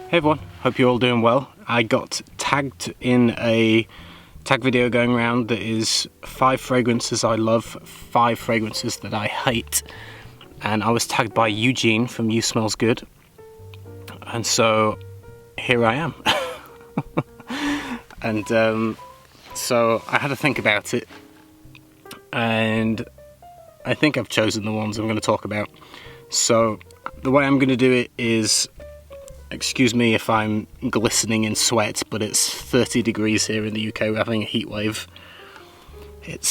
Hey everyone, hope you're all doing well. I got tagged in a tag video going around that is 5 fragrances I love, 5 fragrances that I hate, and I was tagged by Eugene from You Smells Good, and so here I am. And so I had to think about it, and I think I've chosen the ones I'm going to talk about. So the way I'm going to do it is, excuse me if I'm glistening in sweat, but it's 30 degrees here in the UK. We're having a heat wave. It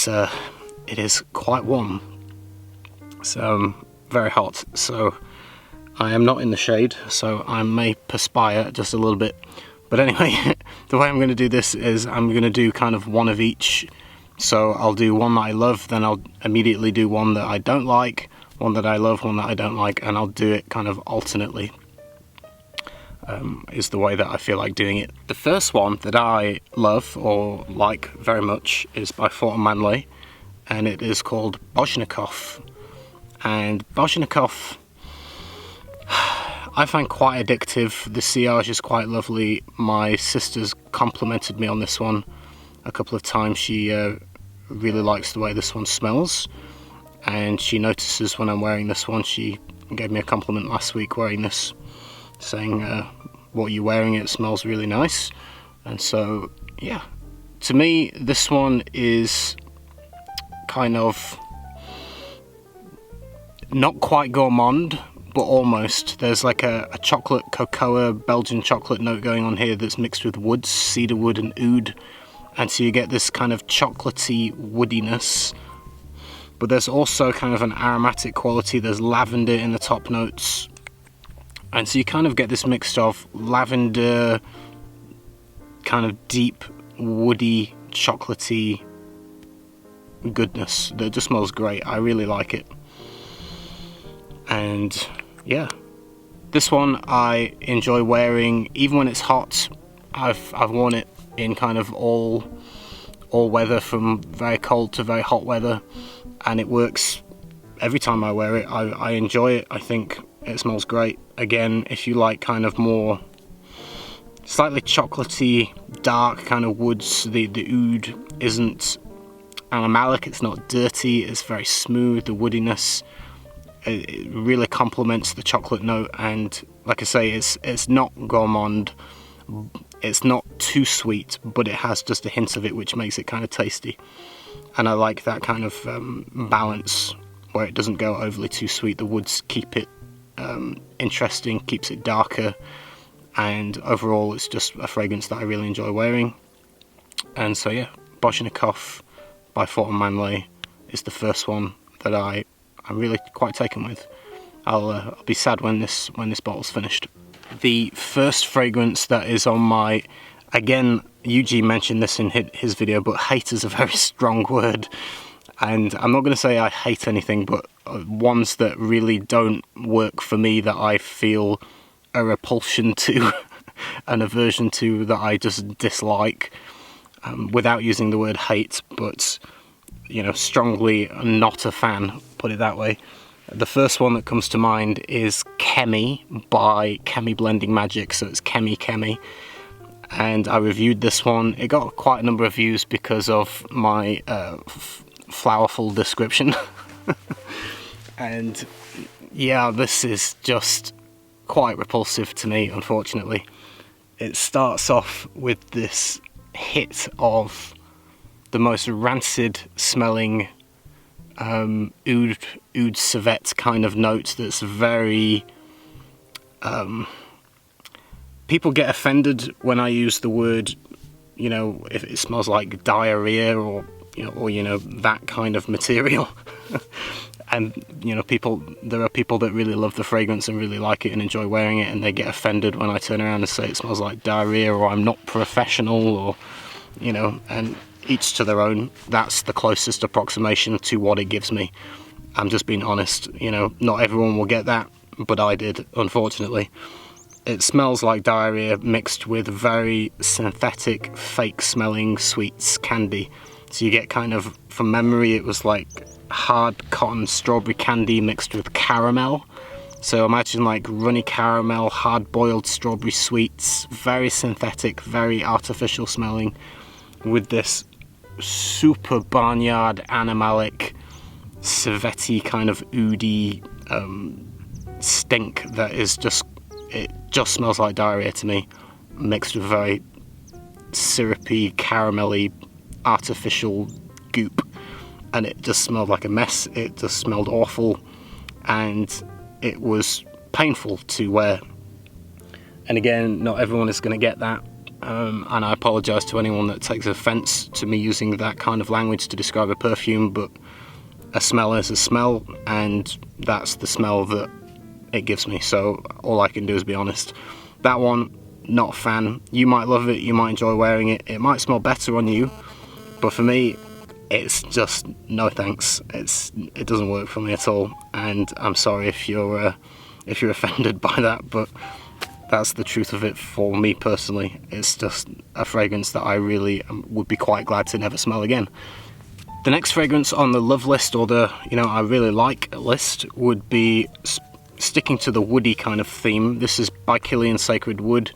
is quite warm. So very hot. So I am not in the shade, so I may perspire just a little bit. But anyway, the way I'm going to do this is I'm going to do kind of one of each. So I'll do one that I love, then I'll immediately do one that I don't like, one that I love, one that I don't like, and I'll do it kind of alternately. Is the way that I feel like doing it. The first one that I love or like very much is by Manley, and it is called Bozhnikov. And Bozhnikov I find quite addictive. The sillage is quite lovely. My sister's complimented me on this one a couple of times. She really likes the way this one smells, and she notices when I'm wearing this one. She gave me a compliment last week wearing this, saying what you're wearing, it smells really nice. And so yeah, to me this one is kind of not quite gourmand, but almost. There's like a chocolate cocoa Belgian chocolate note going on here that's mixed with woods, cedar wood and oud, and so you get this kind of chocolatey woodiness, but there's also kind of an aromatic quality. There's lavender in the top notes, and so you kind of get this mix of lavender, kind of deep, woody, chocolatey goodness that just smells great. I really like it. And yeah, this one I enjoy wearing even when it's hot. I've worn it in kind of all weather, from very cold to very hot weather, and it works every time I wear it. I enjoy it. I think it smells great. Again, if you like kind of more slightly chocolatey, dark kind of woods, the oud isn't animalic, it's not dirty, it's very smooth. The woodiness, it really complements the chocolate note, and like I say, it's not gourmand, it's not too sweet, but it has just a hint of it, which makes it kind of tasty. And I like that kind of balance where it doesn't go overly too sweet. The woods keep it interesting, keeps it darker, and overall it's just a fragrance that I really enjoy wearing. And so yeah, Bozhnikov by Manley is the first one that I'm really quite taken with. I'll be sad when this bottle's finished. The first fragrance that is on my, again, Eugene mentioned this in his video, but hate is a very strong word, and I'm not going to say I hate anything, but ones that really don't work for me, that I feel a repulsion to, an aversion to, that I just dislike, without using the word hate, but you know, strongly not a fan, put it that way. The first one that comes to mind is Chemi by Chemi Blending Magic, so it's Chemi, and I reviewed this one. It got quite a number of views because of my flowerful description. And yeah, this is just quite repulsive to me, unfortunately. It starts off with this hit of the most rancid smelling oud civet kind of note that's very people get offended when I use the word, you know, if it smells like diarrhea or that kind of material. And you know, there are people that really love the fragrance and really like it and enjoy wearing it, and they get offended when I turn around and say it smells like diarrhea, or I'm not professional, or you know, and each to their own. That's the closest approximation to what it gives me. I'm just being honest, you know, not everyone will get that, but I did, unfortunately. It smells like diarrhea mixed with very synthetic, fake smelling sweets, candy. So you get kind of, from memory, it was like hard cotton strawberry candy mixed with caramel. So imagine like runny caramel, hard-boiled strawberry sweets, very synthetic, very artificial smelling, with this super barnyard, animalic, civetty kind of oody stink that is just, it just smells like diarrhea to me, mixed with very syrupy, caramelly, artificial goop, and it just smelled like a mess. It just smelled awful, and it was painful to wear. And again, not everyone is going to get that, and I apologise to anyone that takes offence to me using that kind of language to describe a perfume, but a smell is a smell, and that's the smell that it gives me, so all I can do is be honest. That one, not a fan. You might love it, you might enjoy wearing it, it might smell better on you, but for me, it's just no thanks. It doesn't work for me at all, and I'm sorry if you're offended by that, but that's the truth of it for me personally. It's just a fragrance that I really would be quite glad to never smell again. The next fragrance on the love list, or the I really like list, would be sticking to the woody kind of theme. This is by Kilian Sacred Wood.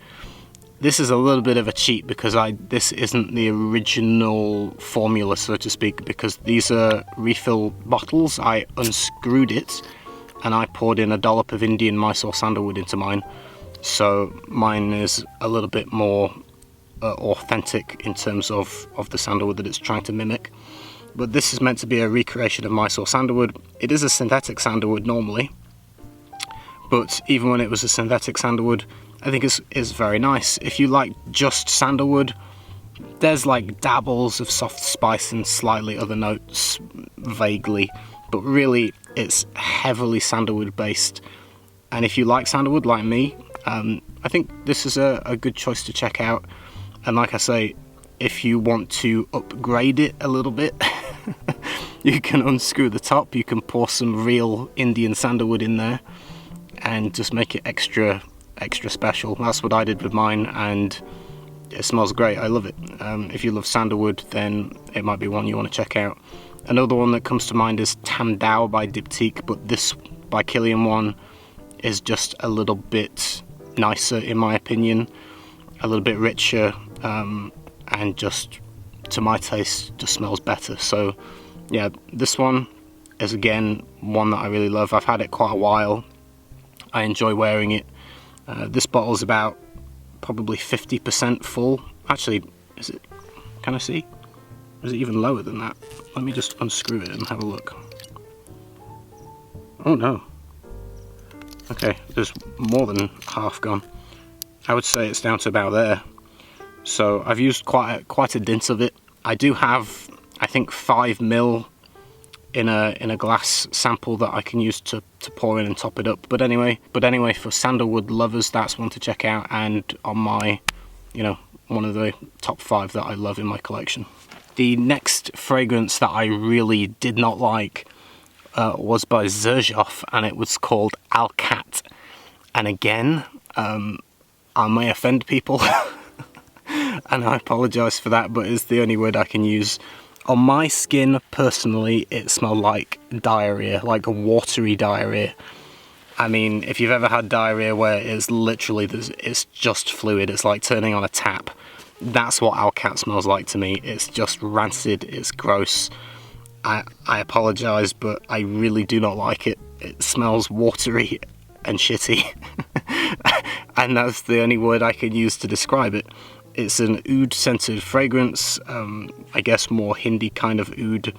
This is a little bit of a cheat because this isn't the original formula, so to speak, because these are refill bottles. I unscrewed it and I poured in a dollop of Indian Mysore sandalwood into mine. So mine is a little bit more authentic in terms of the sandalwood that it's trying to mimic. But this is meant to be a recreation of Mysore sandalwood. It is a synthetic sandalwood normally, but even when it was a synthetic sandalwood, I think it's very nice. If you like just sandalwood, there's like dabbles of soft spice and slightly other notes, vaguely, but really it's heavily sandalwood based. And if you like sandalwood like me, I think this is a good choice to check out. And like I say, if you want to upgrade it a little bit, you can unscrew the top, you can pour some real Indian sandalwood in there and just make it extra special. That's what I did with mine, and it smells great. I love it. If you love sandalwood, then it might be one you want to check out. Another one that comes to mind is Tam Dao by Diptyque, but this by Kilian one is just a little bit nicer in my opinion, a little bit richer, and just to my taste just smells better. So yeah, this one is again one that I really love. I've had it quite a while. I enjoy wearing it. This bottle's about probably 50% full. Actually, is it? Can I see? Is it even lower than that? Let me just unscrew it and have a look. Oh no. Okay, there's more than half gone. I would say it's down to about there. So I've used quite a dint of it. I do have, I think, 5 ml in a glass sample that I can use to pour in and top it up. But anyway, for sandalwood lovers, that's one to check out, and on my, one of the top 5 that I love in my collection. The next fragrance that I really did not like was by Xerjoff, and it was called Alcat. And again, I may offend people, and I apologise for that, but it's the only word I can use. On my skin, personally, it smelled like diarrhea, like a watery diarrhea. I mean, if you've ever had diarrhea where it's literally, it's just fluid, it's like turning on a tap, that's what Alcat smells like to me. It's just rancid, it's gross. I apologise, but I really do not like it. It smells watery and shitty. And that's the only word I can use to describe it. It's an oud-scented fragrance, I guess more Hindi kind of oud,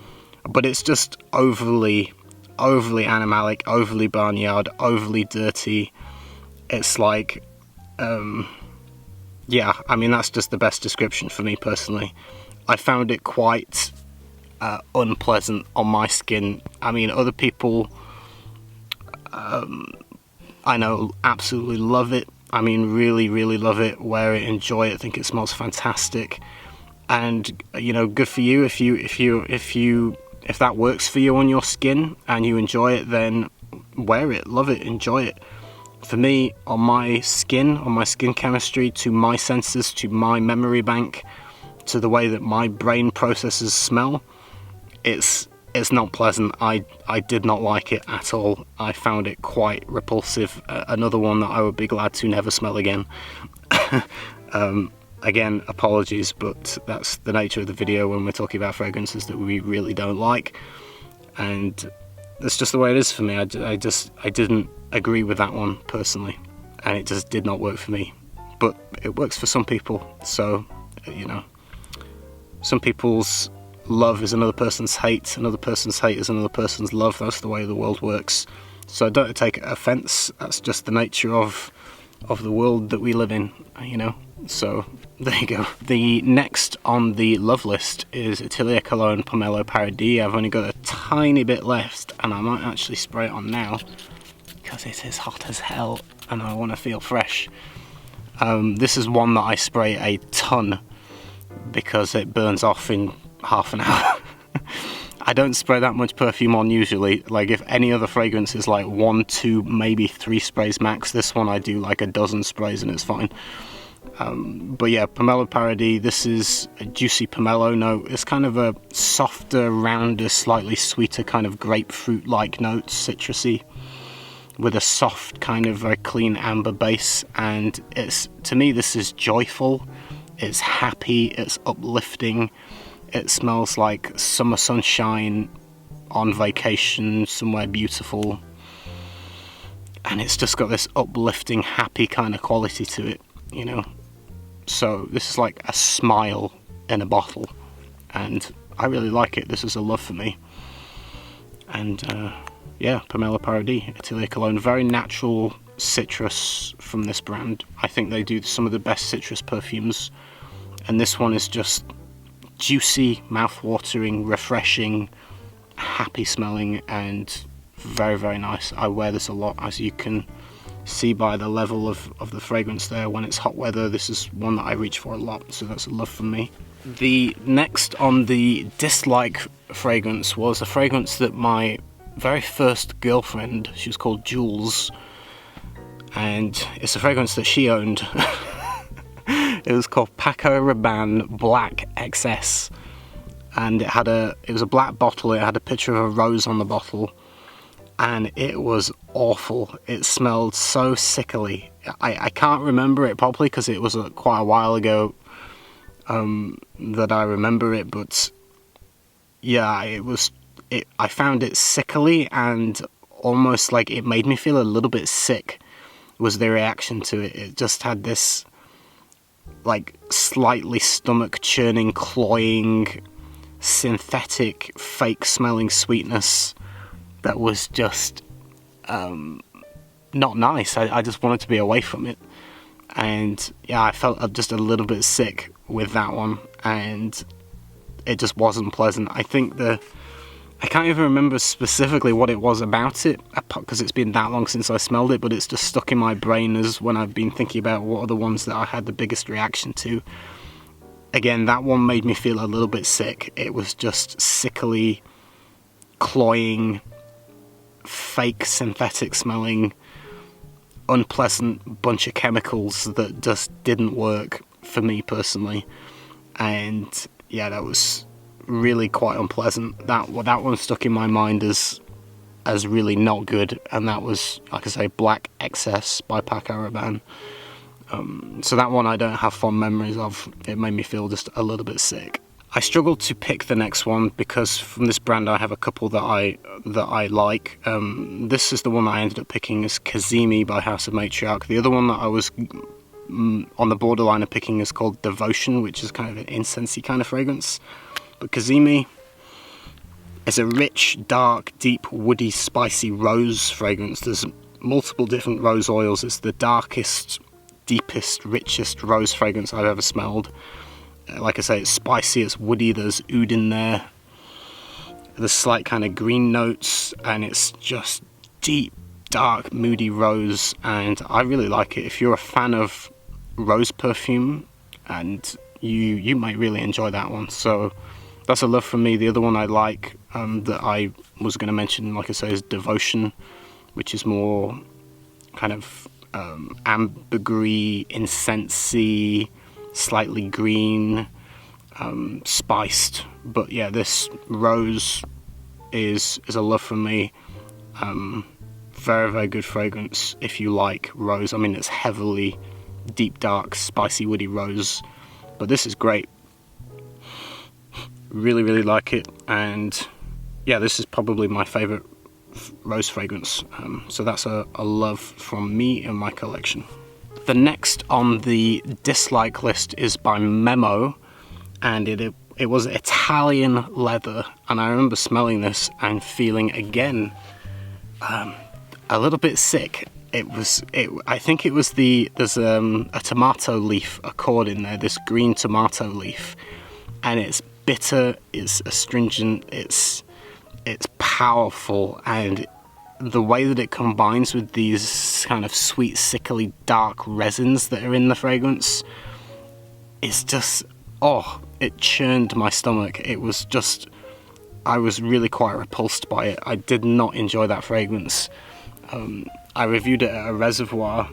but it's just overly animalic, overly barnyard, overly dirty. It's like, yeah, I mean, that's just the best description for me personally. I found it quite unpleasant on my skin. I mean, other people, I know, absolutely love it. I mean, really love it, wear it, enjoy it, think it smells fantastic, and good for you. If that works for you on your skin and you enjoy it, then wear it, love it, enjoy it. For me, on my skin chemistry, to my senses, to my memory bank, to the way that my brain processes smell, it's it's not pleasant. I did not like it at all. I found it quite repulsive. Another one that I would be glad to never smell again. Again, apologies, but that's the nature of the video when we're talking about fragrances that we really don't like, and that's just the way it is for me. I didn't agree with that one personally, and it just did not work for me. But it works for some people, so, you know, some people's love is another person's hate is another person's love. That's the way the world works. So don't take offense. That's just the nature of the world that we live in, you know. So there you go. The next on the love list is Atelier Cologne Pomelo Paradis. I've only got a tiny bit left, and I might actually spray it on now because it is hot as hell and I want to feel fresh. This is one that I spray a ton because it burns off in half an hour. I don't spray that much perfume on usually. Like, if any other fragrance is like 1, 2, maybe 3 sprays max, this one I do like a dozen sprays and it's fine. But yeah, Pomelo Paradis, this is a juicy pomelo note. It's kind of a softer, rounder, slightly sweeter kind of grapefruit-like notes, citrusy, with a soft kind of very clean amber base. And it's, to me, this is joyful, it's happy, it's uplifting. It smells like summer sunshine on vacation somewhere beautiful, and it's just got this uplifting, happy kind of quality to it, you know. So this is like a smile in a bottle, and I really like it. This is a love for me. And yeah, Pomelo Paradis, Atelier Cologne, very natural citrus from this brand. I think they do some of the best citrus perfumes, and this one is just juicy, mouth-watering, refreshing, happy smelling, and very, very nice. I wear this a lot, as you can see by the level of the fragrance there. When it's hot weather, this is one that I reach for a lot, so that's a love from me. The next on the dislike fragrance was a fragrance that my very first girlfriend, she was called Jules, and it's a fragrance that she owned. It was called Paco Rabanne Black XS, and it was a black bottle. It had a picture of a rose on the bottle, and it was awful. It smelled so sickly. I can't remember it properly because it was quite a while ago that I remember it, but yeah, I found it sickly, and almost like it made me feel a little bit sick was the reaction to it. It just had this like slightly stomach churning, cloying, synthetic, fake smelling sweetness that was just not nice. I just wanted to be away from it, and yeah, I felt just a little bit sick with that one, and it just wasn't pleasant. I think I can't even remember specifically what it was about it, because it's been that long since I smelled it, but it's just stuck in my brain as when I've been thinking about what are the ones that I had the biggest reaction to. Again, that one made me feel a little bit sick. It was just sickly, cloying, fake, synthetic smelling, unpleasant bunch of chemicals that just didn't work for me personally. And yeah, that was really quite unpleasant. That one stuck in my mind as really not good, and that was, like I say, Black XS by Paco Rabanne. So that one I don't have fond memories of. It made me feel just a little bit sick. I struggled to pick the next one because from this brand I have a couple that I like. This is the one that I ended up picking, is Kazimi by House of Matriarch. The other one that I was on the borderline of picking is called Devotion, which is kind of an incensey kind of fragrance. But Kazimi is a rich, dark, deep, woody, spicy rose fragrance. There's multiple different rose oils. It's the darkest, deepest, richest rose fragrance I've ever smelled. Like I say, it's spicy, it's woody, there's oud in there. There's slight kind of green notes, and it's just deep, dark, moody rose, and I really like it. If you're a fan of rose perfume, and you might really enjoy that one. So that's a love from me. The other one I like, that I was going to mention, like I say, is Devotion, which is more kind of ambergris, incensey, slightly green, spiced. But yeah, this rose is a love from me. Very, very good fragrance if you like rose. I mean, it's heavily deep, dark, spicy, woody rose, but this is great. Really, really like it, and yeah, this is probably my favorite rose fragrance. So that's a love from me in my collection. The next on the dislike list is by Memo, and it was Italian leather, and I remember smelling this and feeling again a little bit sick. I think it was there's a tomato leaf accord in there, this green tomato leaf, and it's bitter, it's astringent, it's powerful, and the way that it combines with these kind of sweet, sickly, dark resins that are in the fragrance is just, it churned my stomach. It was just, I was really quite repulsed by it. I did not enjoy that fragrance. I reviewed it at a reservoir,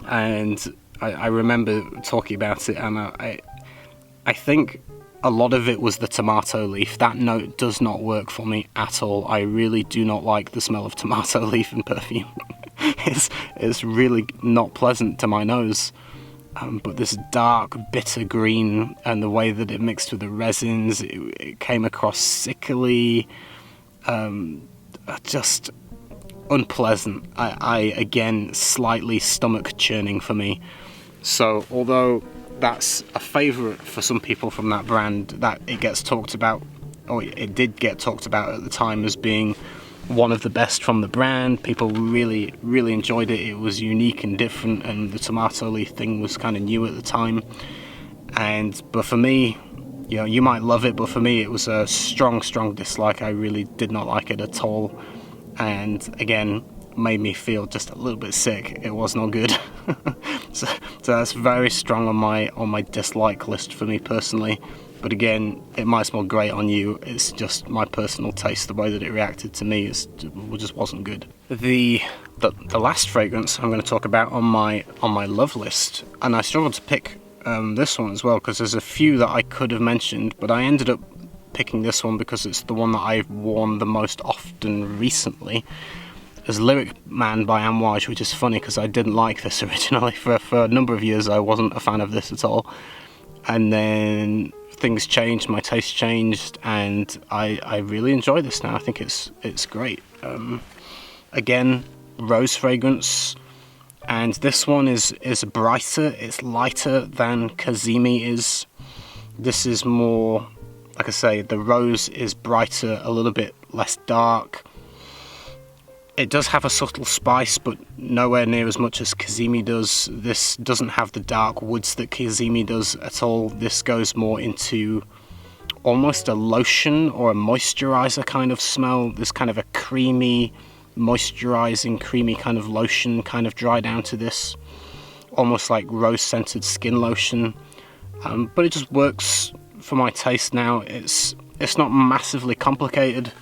and I remember talking about it, and I think a lot of it was the tomato leaf. That note does not work for me at all. I really do not like the smell of tomato leaf in perfume. It's really not pleasant to my nose. But this dark, bitter green, and the way that it mixed with the resins, it came across sickly, just unpleasant. I again, slightly stomach churning for me. So although that's a favourite for some people from that brand, that it gets talked about, or it did get talked about at the time as being one of the best from the brand. People really, really enjoyed it. It was unique and different, and the tomato leaf thing was kind of new at the time. But for me, you know, you might love it, but for me it was a strong dislike. I really did not like it at all, and again, made me feel just a little bit sick. It was not good. so that's very strong on my dislike list for me personally. But again, it might smell great on you. It's just my personal taste. The way that it reacted to me just wasn't good. The last fragrance I'm going to talk about on my love list, and I struggled to pick this one as well, because there's a few that I could have mentioned, but I ended up picking this one because it's the one that I've worn the most often recently. Is Lyric Man by Amouage, which is funny because I didn't like this originally. For a number of years I wasn't a fan of this at all, and then things changed, my taste changed, and I really enjoy this now. I think it's great. Again, rose fragrance, and this one is brighter, it's lighter than Kazimi is. This is more, like I say, the rose is brighter, a little bit less dark. It does have a subtle spice, but nowhere near as much as Kazimi does. This doesn't have the dark woods that Kazimi does at all. This goes more into almost a lotion or a moisturizer kind of smell. This kind of a creamy, moisturizing, creamy kind of lotion kind of dry down to this. Almost like rose-scented skin lotion. But it just works for my taste now. It's not massively complicated.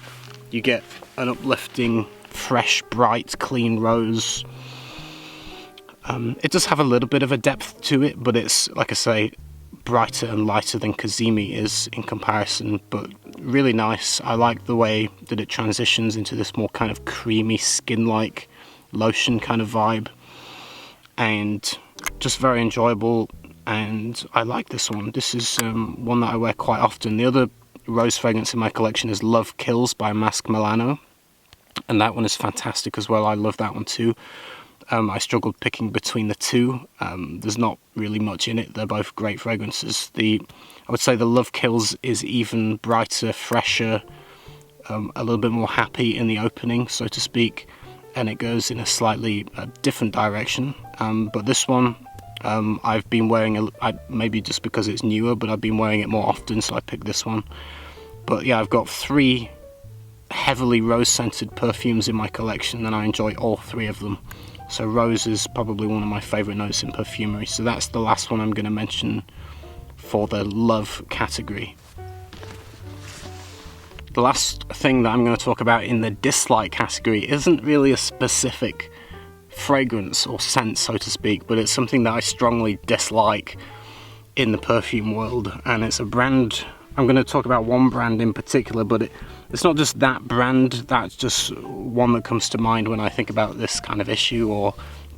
You get an uplifting, fresh, bright, clean rose. It does have a little bit of a depth to it, but it's, like I say, brighter and lighter than Kazimi is in comparison, but really nice. I like the way that it transitions into this more kind of creamy, skin-like lotion kind of vibe, and just very enjoyable, and I like this one. This is one that I wear quite often. The other rose fragrance in my collection is Love Kills by Mask Milano, and that one is fantastic as well. I love that one too. I struggled picking between the two. There's not really much in it. They're both great fragrances. I would say the Love Kills is even brighter, fresher, a little bit more happy in the opening, so to speak, and it goes in a slightly different direction. But this one, I've been wearing, maybe just because it's newer, but I've been wearing it more often, so I picked this one. But yeah, I've got 3 heavily rose-scented perfumes in my collection, and I enjoy all 3 of them. So rose is probably one of my favourite notes in perfumery, so that's the last one I'm going to mention for the love category. The last thing that I'm going to talk about in the dislike category isn't really a specific fragrance or scent, so to speak, but it's something that I strongly dislike in the perfume world, and it's a brand. I'm going to talk about one brand in particular, but it's not just that brand, that's just one that comes to mind when I think about this kind of issue or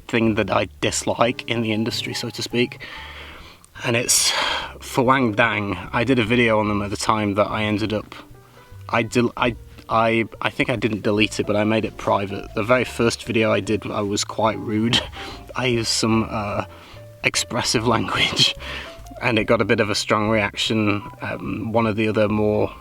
thing that I dislike in the industry, so to speak. And it's Fuang Dang. I did a video on them at the time that I ended up, I think I didn't delete it, but I made it private. The very first video I did, I was quite rude. I used some expressive language, and it got a bit of a strong reaction. One of the other more,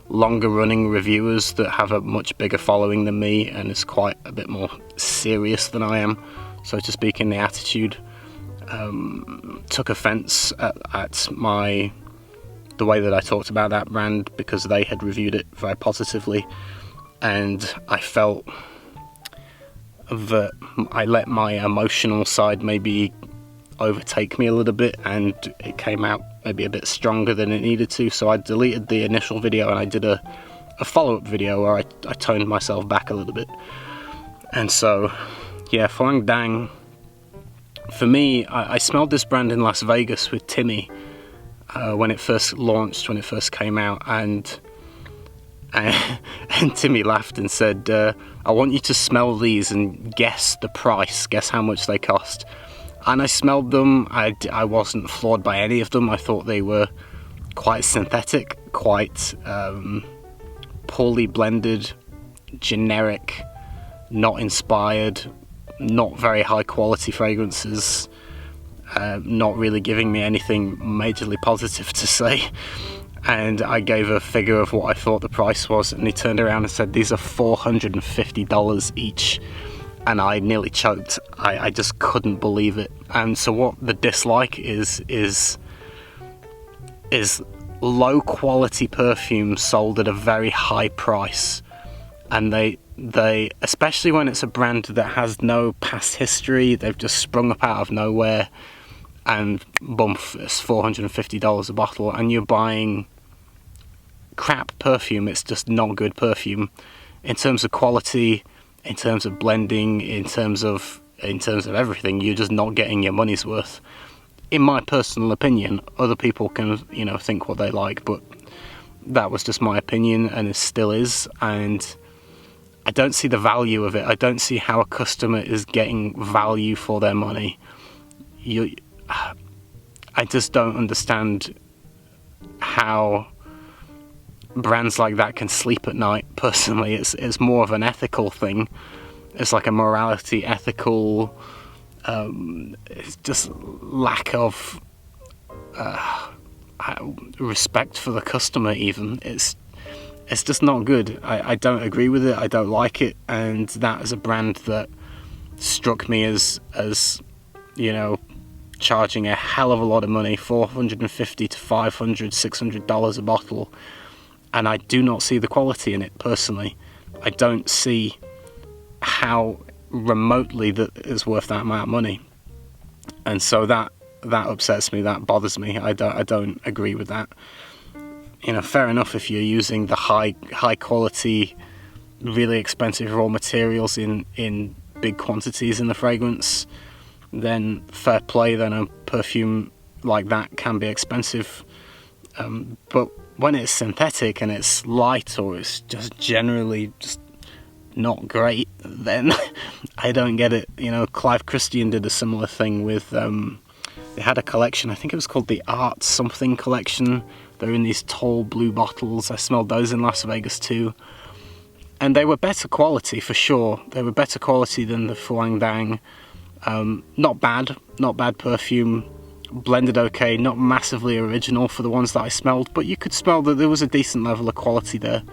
longer running reviewers that have a much bigger following than me and is quite a bit more serious than I am, so to speak, in the attitude, took offence at the way that I talked about that brand, because they had reviewed it very positively, and I felt that I let my emotional side maybe overtake me a little bit, and it came out maybe a bit stronger than it needed to, so I deleted the initial video and I did a follow-up video where I toned myself back a little bit. And so, yeah, Fuang Dang, for me, I smelled this brand in Las Vegas with Timmy when it first launched, when it first came out, and Timmy laughed and said, I want you to smell these and guess the price, guess how much they cost. And I smelled them. I wasn't floored by any of them. I thought they were quite synthetic, quite poorly blended, generic, not inspired, not very high quality fragrances, not really giving me anything majorly positive to say. And I gave a figure of what I thought the price was, and he turned around and said, these are $450 each. And I nearly choked. I just couldn't believe it. And so what the dislike is low quality perfume sold at a very high price. And they especially when it's a brand that has no past history, they've just sprung up out of nowhere, and boom, it's $450 a bottle, and you're buying crap perfume. It's just not good perfume in terms of quality, in terms of blending, in terms of everything. You're just not getting your money's worth, in my personal opinion. Other people can, think what they like, but that was just my opinion, and it still is. And I don't see the value of it. I don't see how a customer is getting value for their money. I just don't understand how brands like that can sleep at night. Personally, it's more of an ethical thing. It's like a morality, ethical, it's just lack of respect for the customer even. It's just not good. I don't agree with it, I don't like it, and that is a brand that struck me as charging a hell of a lot of money, $450 to $500, $600 a bottle, and I do not see the quality in it personally. I don't see how remotely that is worth that amount of money, and so that upsets me, that bothers me. I don't agree with that. Fair enough if you're using the high quality, really expensive raw materials in big quantities in the fragrance, then fair play, then a perfume like that can be expensive. But when it's synthetic and it's light, or it's just generally just not great, then I don't get it. Clive Christian did a similar thing with, they had a collection, I think it was called the Art Something collection. They're in these tall blue bottles. I smelled those in Las Vegas too. And they were better quality for sure. They were better quality than the Fuang Dang. Not bad perfume, blended okay, not massively original for the ones that I smelled, but you could smell that there was a decent level of quality there.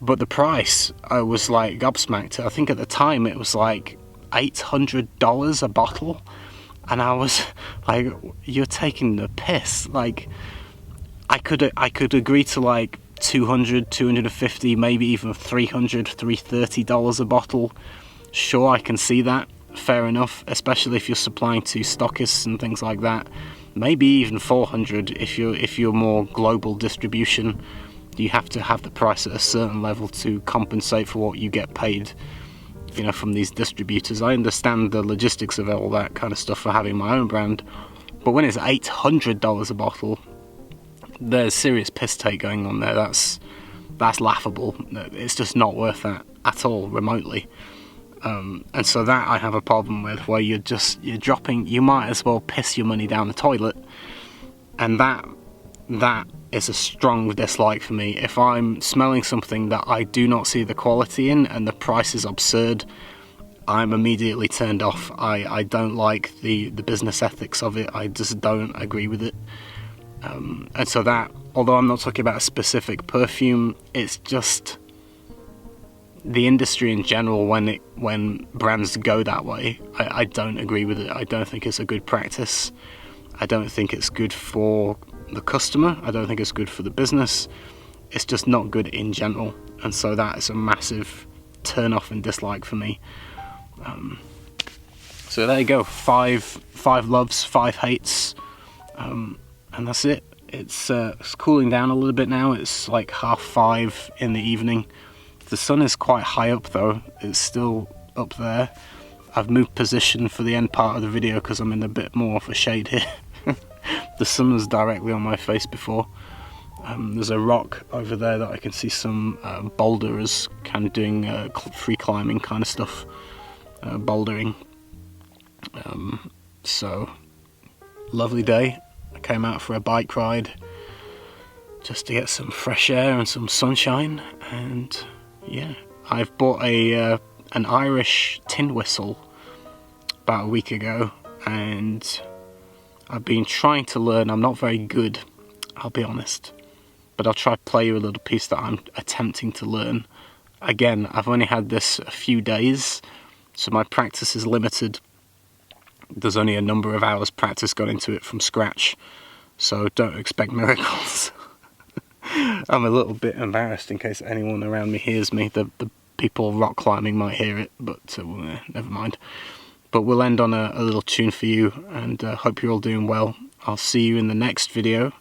But the price, I was like gobsmacked. I think at the time it was like $800 a bottle, and I was like, you're taking the piss. Like, I could agree to like $200, $250, maybe even $300, $330 a bottle. Sure, I can see that. Fair enough, especially if you're supplying to stockists and things like that. Maybe even $400 if you're more global distribution. You have to have the price at a certain level to compensate for what you get paid, from these distributors. I understand the logistics of all that kind of stuff for having my own brand, but when it's $800 a bottle, there's serious piss take going on there. That's laughable. It's just not worth that at all, remotely. And so that I have a problem with, where you're dropping, you might as well piss your money down the toilet, and that is a strong dislike for me. If I'm smelling something that I do not see the quality in and the price is absurd, I'm immediately turned off. I don't like the business ethics of it. I just don't agree with it. And so that, although I'm not talking about a specific perfume, it's just the industry in general, when brands go that way, I don't agree with it. I don't think it's a good practice. I don't think it's good for the customer. I don't think it's good for the business. It's just not good in general. And so that is a massive turn off and dislike for me. So there you go, five loves, 5 hates, and that's it. It's cooling down a little bit now. It's like 5:30 in the evening. The sun is quite high up though. It's still up there. I've moved position for the end part of the video because I'm in a bit more of a shade here. The sun was directly on my face before. There's a rock over there that I can see some boulders kind of doing free climbing kind of stuff, bouldering. So lovely day. I came out for a bike ride just to get some fresh air and some sunshine, and yeah, I've bought an Irish tin whistle about a week ago, and I've been trying to learn. I'm not very good, I'll be honest, but I'll try to play you a little piece that I'm attempting to learn. Again, I've only had this a few days, so my practice is limited. There's only a number of hours practice gone into it from scratch, so don't expect miracles. I'm a little bit embarrassed in case anyone around me hears me. The people rock climbing might hear it, but never mind. But we'll end on a little tune for you, and hope you're all doing well. I'll see you in the next video,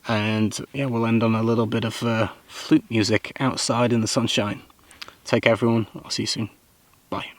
and yeah, we'll end on a little bit of flute music outside in the sunshine. Take care everyone, I'll see you soon. Bye.